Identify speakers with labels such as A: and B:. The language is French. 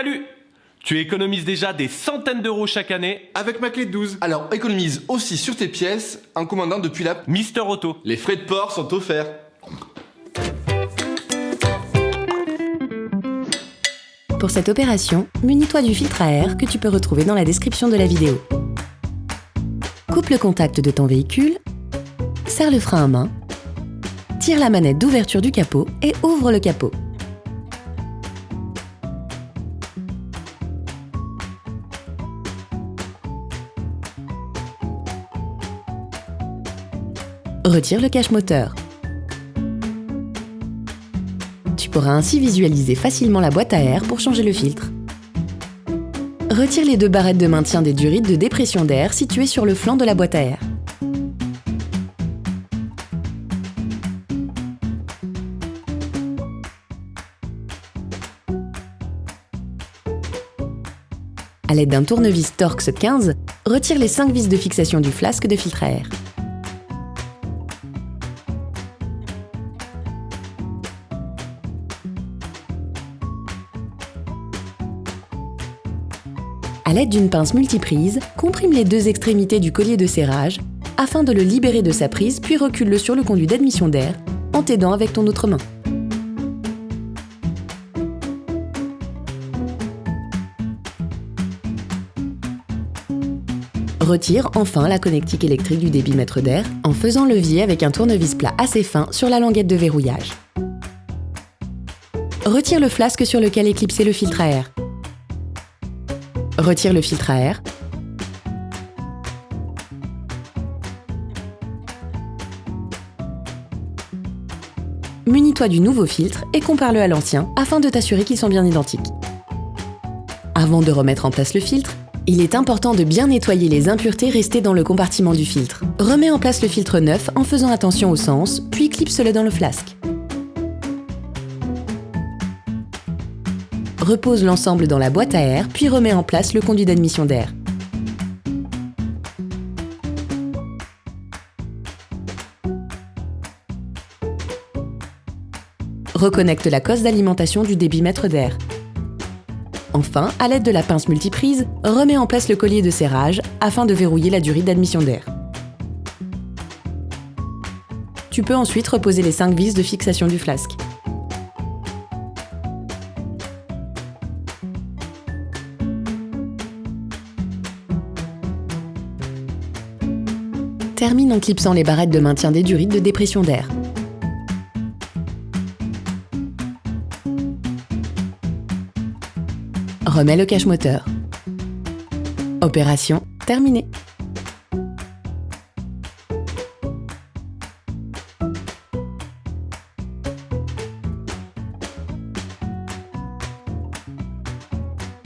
A: Salut! Tu économises déjà des centaines d'euros chaque année
B: Avec ma clé de 12. Alors économise aussi sur tes pièces en commandant depuis l'app.
A: Mister Auto.
B: Les frais de port sont offerts.
C: Pour cette opération, munis-toi du filtre à air que tu peux retrouver dans la description de la vidéo. Coupe le contact de ton véhicule, serre le frein à main, tire la manette d'ouverture du capot et ouvre le capot. Retire le cache-moteur. Tu pourras ainsi visualiser facilement la boîte à air pour changer le filtre. Retire les deux barrettes de maintien des durites de dépression d'air situées sur le flanc de la boîte à air. À l'aide d'un tournevis Torx 15, retire les 5 vis de fixation du flasque de filtre à air. À l'aide d'une pince multiprise, comprime les deux extrémités du collier de serrage afin de le libérer de sa prise, puis recule-le sur le conduit d'admission d'air en t'aidant avec ton autre main. Retire enfin la connectique électrique du débitmètre d'air en faisant levier avec un tournevis plat assez fin sur la languette de verrouillage. Retire le flasque sur lequel est clipsé le filtre à air. Retire le filtre à air. Munis-toi du nouveau filtre et compare-le à l'ancien afin de t'assurer qu'ils sont bien identiques. Avant de remettre en place le filtre, il est important de bien nettoyer les impuretés restées dans le compartiment du filtre. Remets en place le filtre neuf en faisant attention au sens, puis clipse-le dans le flasque. Repose l'ensemble dans la boîte à air, puis remets en place le conduit d'admission d'air. Reconnecte la cosse d'alimentation du débitmètre d'air. Enfin, à l'aide de la pince multiprise, remets en place le collier de serrage afin de verrouiller la durite d'admission d'air. Tu peux ensuite reposer les 5 vis de fixation du flasque. Termine en clipsant les barrettes de maintien des durites de dépression d'air. Remets le cache-moteur. Opération terminée.